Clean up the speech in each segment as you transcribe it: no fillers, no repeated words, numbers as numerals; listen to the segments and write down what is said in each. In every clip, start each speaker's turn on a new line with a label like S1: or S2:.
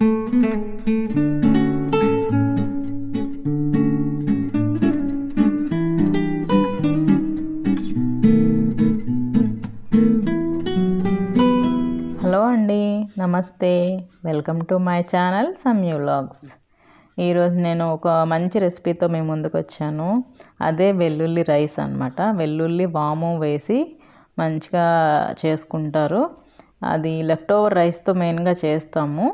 S1: Hello అండి, నమస్తే. Welcome to my channel Samyu vlogs. ఈరోజు నేను ఒక మంచి రెసిపీతో మీ ముందుకు వచ్చాను. అదే వెల్లుల్లి రైస్ అన్నమాట. వెల్లుల్లి వాము వేసి మంచిగా చేసుకుంటారు. అది లెఫ్ట్ ఓవర్ రైస్తో మెయిన్గా చేస్తాము.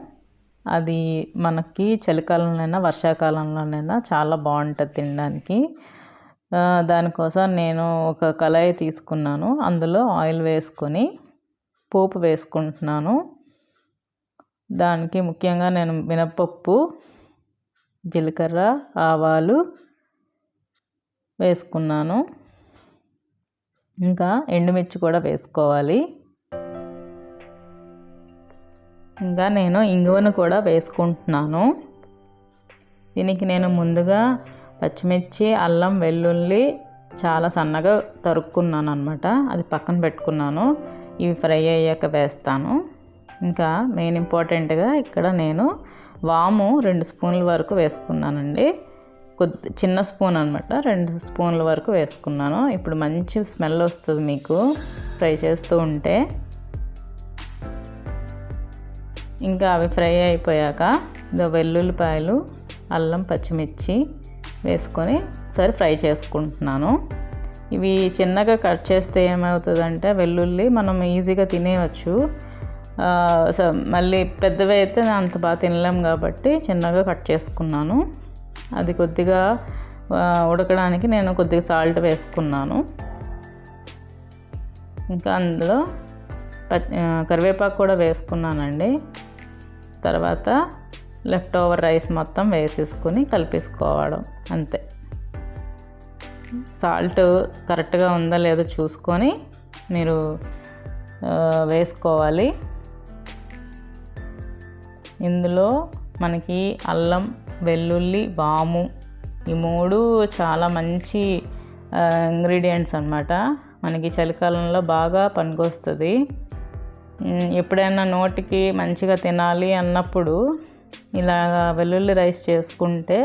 S1: అది మనకి చలికాలంలోనైనా వర్షాకాలంలోనైనా చాలా బాగుంటుంది తినడానికి. దానికోసం నేను ఒక కళాయి తీసుకున్నాను. అందులో ఆయిల్ వేసుకొని పోపు వేసుకుంటున్నాను. దానికి ముఖ్యంగా నేను మినపప్పు, జీలకర్ర, ఆవాలు వేసుకున్నాను. ఇంకా ఎండుమిర్చి కూడా వేసుకోవాలి. ఇంకా నేను ఇంగువను కూడా వేసుకుంటున్నాను. దీనికి నేను ముందుగా పచ్చిమిర్చి, అల్లం, వెల్లుల్లి చాలా సన్నగా తరుక్కున్నాను అన్నమాట. అది పక్కన పెట్టుకున్నాను. ఇవి ఫ్రై అయ్యాక వేస్తాను. ఇంకా మెయిన్ ఇంపార్టెంట్గా ఇక్కడ నేను వాము 2 స్పూన్ల వరకు వేసుకున్నానండి. చిన్న స్పూన్ అనమాట, 2 స్పూన్ల వరకు వేసుకున్నాను. ఇప్పుడు మంచి స్మెల్ వస్తుంది మీకు ఫ్రై చేస్తూ ఉంటే. ఇంకా అవి ఫ్రై అయిపోయాక వెల్లుల్లిపాయలు, అల్లం, పచ్చిమిర్చి వేసుకొని సరే ఫ్రై చేసుకుంటున్నాను. ఇవి చిన్నగా కట్ చేస్తే ఏమవుతుందంటే వెల్లుల్లి మనం ఈజీగా తినేయచ్చు. మళ్ళీ పెద్దవి అయితే అంత బాగా తినలేం కాబట్టి చిన్నగా కట్ చేసుకున్నాను. అది కొద్దిగా ఉడకడానికి నేను కొద్దిగా సాల్ట్ వేసుకున్నాను. ఇంకా అందులో కరివేపాకు కూడా వేసుకున్నానండి. తర్వాత లెఫ్ట్ ఓవర్ రైస్ మొత్తం వేసేసుకొని కలిపేసుకోవడం అంతే. సాల్ట్ కరెక్ట్గా ఉందా లేదో చూసుకొని మీరు వేసుకోవాలి. ఇందులో మనకి అల్లం, వెల్లుల్లి, వాము ఈ 3 చాలా మంచి ఇంగ్రీడియంట్స్ అన్నమాట. మనకి చలికాలంలో బాగా పనికొస్తుంది. ఎప్పుడైనా నోటికి మంచిగా తినాలి అన్నప్పుడు ఇలా వెల్లుల్లి రైస్ చేసుకుంటే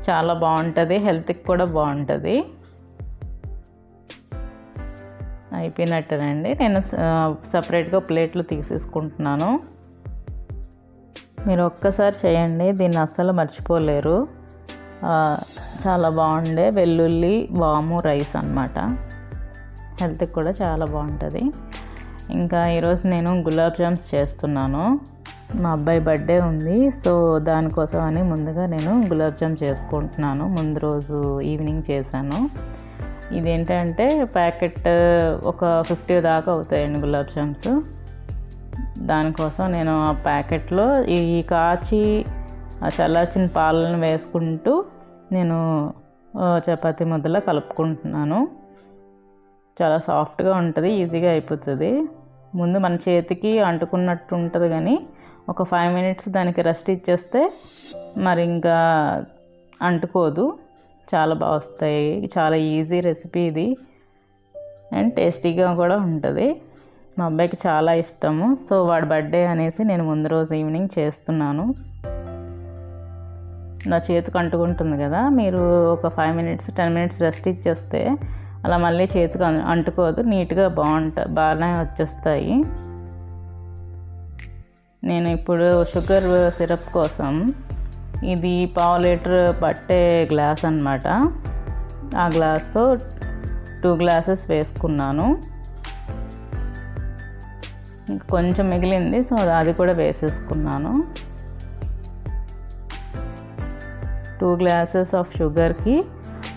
S1: చాలా బాగుంటుంది, హెల్త్కి కూడా బాగుంటుంది. అయిపోయినట్టేనండి. నేను సపరేట్గా ప్లేట్లు తీసేసుకుంటున్నాను. మీరు ఒక్కసారి చేయండి, దీన్ని అస్సలు మర్చిపోలేరు. చాలా బాగుండే వెల్లుల్లి వాము రైస్ అన్నమాట. హెల్త్కి కూడా చాలా బాగుంటుంది. ఇంకా ఈరోజు నేను గులాబ్ జామ్స్ చేస్తున్నాను. మా అబ్బాయి బర్త్డే ఉంది, సో దానికోసం అని ముందుగా నేను గులాబ్ జామ్ చేసుకుంటున్నాను. ముందు రోజు ఈవినింగ్ చేశాను. ఇదేంటంటే ప్యాకెట్ ఒక 50 దాకా అవుతాయండి గులాబ్ జామ్స్. దానికోసం నేను ఆ ప్యాకెట్లో ఈ కాచి చల్లార్చిన పాలను వేసుకుంటూ నేను చపాతీ ముద్దలా కలుపుకుంటున్నాను. చాలా సాఫ్ట్గా ఉంటుంది, ఈజీగా అయిపోతుంది. ముందు మన చేతికి అంటుకున్నట్టు ఉంటుంది, కానీ ఒక 5 మినిట్స్ దానికి రెస్ట్ ఇచ్చేస్తే మరి ఇంకా అంటుకోదు. చాలా బాగా వస్తాయి. చాలా ఈజీ రెసిపీ ఇది అండ్ టేస్టీగా కూడా ఉంటుంది. మా అబ్బాయికి చాలా ఇష్టము. సో వాడి బర్త్డే అనేసి నేను ముందు రోజు ఈవినింగ్ చేస్తున్నాను. నా చేతికి అంటుకుంటుంది కదా, మీరు ఒక 5 మినిట్స్ 10 మినిట్స్ రెస్ట్ ఇచ్చేస్తే అలా మళ్ళీ చేతికి అంటుకోదు, నీట్గా బాగానే వచ్చేస్తాయి. నేను ఇప్పుడు షుగర్ సిరప్ కోసం ఇది 1/2 లీటర్ పట్టే గ్లాస్ అన్నమాట. ఆ గ్లాస్తో 2 గ్లాసెస్ వేసుకున్నాను. కొంచెం మిగిలింది, సో అది కూడా వేసేసుకున్నాను. 2 గ్లాసెస్ ఆఫ్ షుగర్కి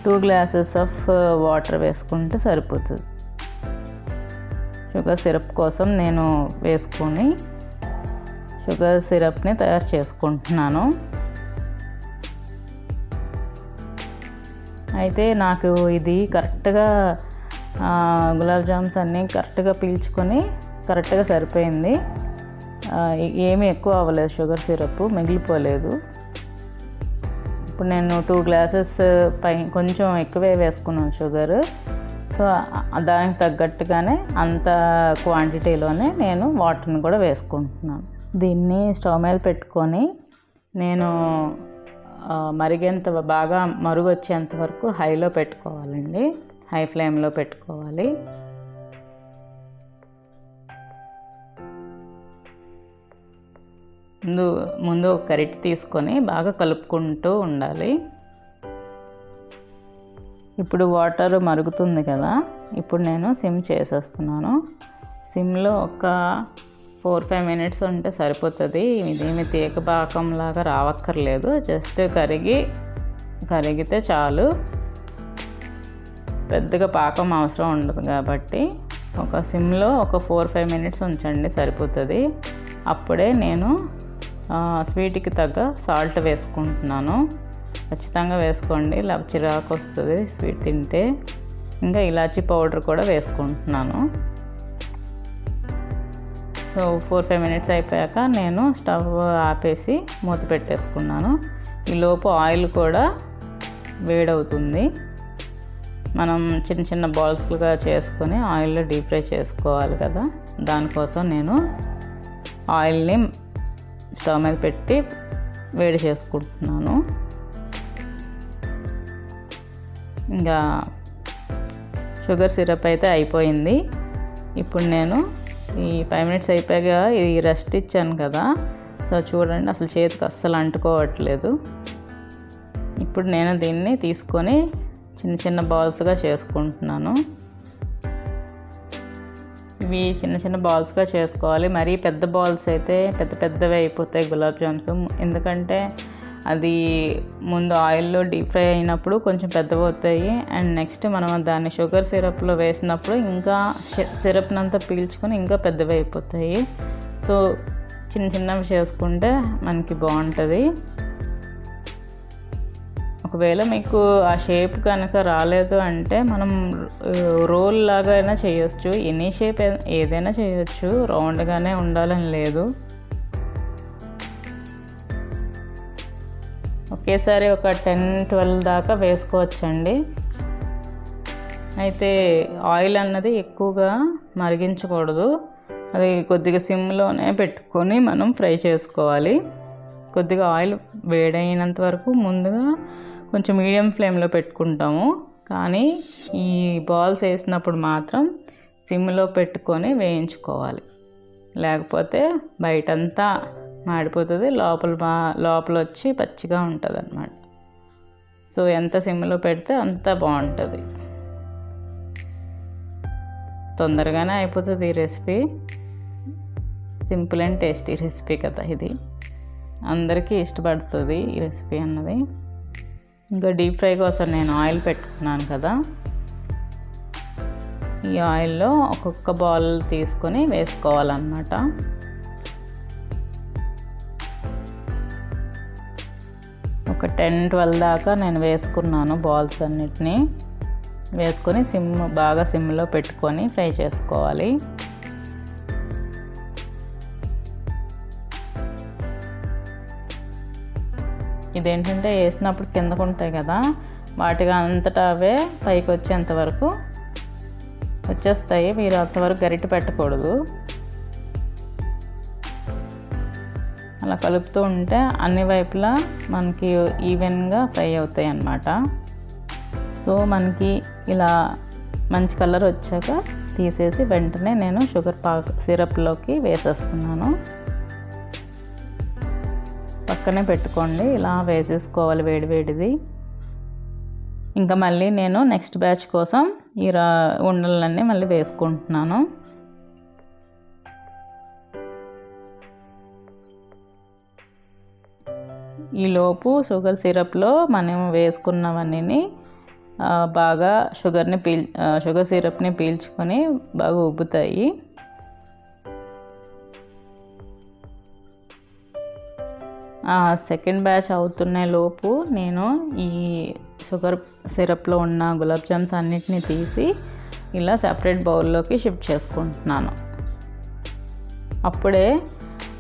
S1: 2 గ్లాసెస్ ఆఫ్ వాటర్ వేసుకుంటే సరిపోతుంది. షుగర్ సిరప్ కోసం నేను వేసుకొని షుగర్ సిరప్ని తయారు చేసుకుంటున్నాను. అయితే నాకు ఇది కరెక్ట్గా గులాబ్ జామ్స్ అన్నీ కరెక్ట్గా పీల్చుకొని కరెక్ట్గా సరిపోయింది. ఏమీ ఎక్కువ అవ్వలేదు, షుగర్ సిరప్ మిగిలిపోలేదు. ఇప్పుడు నేను 2 గ్లాసెస్ కొంచెం ఎక్కువే వేసుకున్నాను షుగర్. సో దానికి తగ్గట్టుగానే అంత క్వాంటిటీలోనే నేను వాటర్ని కూడా వేసుకుంటున్నాను. దీన్ని స్టవ్ మీద పెట్టుకొని నేను బాగా మరుగు వచ్చేంత వరకు హైలో పెట్టుకోవాలండి. హై ఫ్లేమ్లో పెట్టుకోవాలి. ముందు ఒక గరిటె తీసుకొని బాగా కలుపుకుంటూ ఉండాలి. ఇప్పుడు వాటర్ మరుగుతుంది కదా, ఇప్పుడు నేను సిమ్ చేసేస్తున్నాను. సిమ్లో ఒక 4-5 మినిట్స్ ఉంటే సరిపోతుంది. ఇదేమి తీగ పాకంలాగా రావక్కర్లేదు, జస్ట్ కరిగితే చాలు. పెద్దగా పాకం అవసరం ఉండదు కాబట్టి ఒక సిమ్లో ఒక 4-5 మినిట్స్ ఉంచండి, సరిపోతుంది. అప్పుడే నేను స్వీట్కి తగ్గ సాల్ట్ వేసుకుంటున్నాను. ఖచ్చితంగా వేసుకోండి, లేకపోతే చిరాకు వస్తుంది స్వీట్ తింటే. ఇంకా ఇలాచీ పౌడర్ కూడా వేసుకుంటున్నాను. సో 4-5 మినిట్స్ అయిపోయాక నేను స్టవ్ ఆపేసి మూత పెట్టేసుకున్నాను. ఈలోపు ఆయిల్ కూడా వేడవుతుంది. మనం చిన్న చిన్న బాల్స్లుగా చేసుకొని ఆయిల్లో డీప్ ఫ్రై చేసుకోవాలి కదా, దానికోసం నేను ఆయిల్ని స్టవ్ మీద పెట్టి వేడి చేసుకుంటున్నాను. ఇంకా షుగర్ సిరప్ అయితే అయిపోయింది. ఇప్పుడు నేను ఈ 5 మినిట్స్ అయిపోయాక ఈ రెస్ట్ ఇచ్చాను కదా, సో చూడండి అసలు చేతికి అస్సలు అంటుకోవట్లేదు. ఇప్పుడు నేను దీన్ని తీసుకొని చిన్న చిన్న బాల్స్గా చేసుకుంటున్నాను. ఇవి చిన్న చిన్న బాల్స్గా చేసుకోవాలి. మరీ పెద్ద బాల్స్ అయితే పెద్దవి అయిపోతాయి గులాబ్ జామ్స్. ఎందుకంటే అది ముందు ఆయిల్లో డీప్ ఫ్రై అయినప్పుడు కొంచెం పెద్దవి అవుతాయి. అండ్ నెక్స్ట్ మనం దాన్ని షుగర్ సిరప్లో వేసినప్పుడు ఇంకా సిరప్నంతా పీల్చుకొని ఇంకా పెద్దవి అయిపోతాయి. సో చిన్నవి చేసుకుంటే మనకి బాగుంటుంది. ఒకవేళ మీకు ఆ షేప్ కనుక రాలేదు అంటే మనం రోల్ లాగా అయినా చేయొచ్చు. ఎనీ షేప్ ఏదైనా చేయొచ్చు, రౌండ్గానే ఉండాలని లేదు. ఒకేసారి ఒక 10-12 దాకా వేసుకోవచ్చండి. అయితే ఆయిల్ అన్నది ఎక్కువగా మరిగించకూడదు, అది కొద్దిగా సిమ్లోనే పెట్టుకొని మనం ఫ్రై చేసుకోవాలి. కొద్దిగా ఆయిల్ వేడైనంత వరకు ముందుగా కొంచెం మీడియం ఫ్లేమ్లో పెట్టుకుంటాము, కానీ ఈ బాల్స్ వేసినప్పుడు మాత్రం సిమ్లో పెట్టుకొని వేయించుకోవాలి. లేకపోతే బయటంతా మాడిపోతుంది, లోపల వచ్చి పచ్చిగా ఉంటుంది అన్నమాట. సో ఎంత సిమ్లో పెడితే అంత బాగుంటుంది. తొందరగానే అయిపోతుంది ఈ recipe. Simple and tasty recipe కదా ఇది, అందరికీ ఇష్టపడుతుంది ఈ రెసిపీ అన్నది. ఇంకా డీప్ ఫ్రై కోసం నేను ఆయిల్ పెట్టుకున్నాను కదా, ఈ ఆయిల్లో ఒక్కొక్క బాల్ తీసుకొని వేసుకోవాలన్నమాట. ఒక 10-12 దాకా నేను వేసుకున్నాను బాల్స్ అన్నిటినీ. వేసుకొని బాగా సిమ్లో పెట్టుకొని ఫ్రై చేసుకోవాలి. ఇదేంటంటే వేసినప్పుడు కిందకు ఉంటాయి కదా, వాటిగా అంతటా అవే పైకి వచ్చేంత వరకు వచ్చేస్తాయి. మీరు అంతవరకు గరిటె పెట్టకూడదు. అలా కలుపుతూ ఉంటే అన్ని వైపులా మనకి ఈవెన్గా ఫ్రై అవుతాయి అన్నమాట. సో మనకి ఇలా మంచి కలర్ వచ్చాక తీసేసి వెంటనే నేను షుగర్ సిరప్లోకి వేసేస్తున్నాను. పక్కనే పెట్టుకోండి, ఇలా వేసేసుకోవాలి వేడిది. ఇంకా మళ్ళీ నేను నెక్స్ట్ బ్యాచ్ కోసం ఈ ఉండలన్నీ మళ్ళీ వేసుకుంటున్నాను. ఈలోపు షుగర్ సిరప్లో మనం వేసుకున్నవన్నీ బాగా షుగర్ సిరప్ని పీల్చుకొని బాగా ఉబ్బుతాయి. సెకండ్ బ్యాచ్ అవుతున్న లోపు నేను ఈ షుగర్ సిరప్లో ఉన్న గులాబ్ జామ్స్ అన్నిటినీ తీసి ఇలా సెపరేట్ బౌల్లోకి షిఫ్ట్ చేసుకుంటున్నాను. అప్పుడే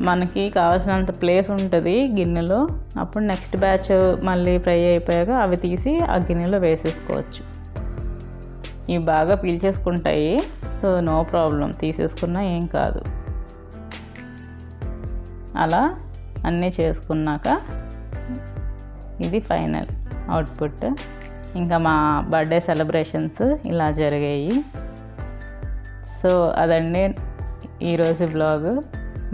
S1: మనకి కావాల్సినంత ప్లేస్ ఉంటుంది గిన్నెలో. అప్పుడు నెక్స్ట్ బ్యాచ్ మళ్ళీ ఫ్రై అయిపోయాక అవి తీసి ఆ గిన్నెలో వేసేసుకోవచ్చు. ఇవి బాగా పీల్చేసుకుంటాయి, సో నో ప్రాబ్లం, తీసేసుకున్నా ఏం కాదు. అలా అన్నీ చేసుకున్నాక ఇది ఫైనల్ అవుట్పుట్. ఇంకా మా బర్త్డే సెలబ్రేషన్స్ ఇలా జరిగాయి. సో అదండి ఈరోజు బ్లాగ్.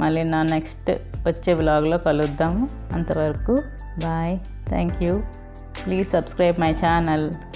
S1: మళ్ళీ నా నెక్స్ట్ వచ్చే బ్లాగ్లో కలుద్దాము. అంతవరకు bye. Thank you. Please subscribe my channel.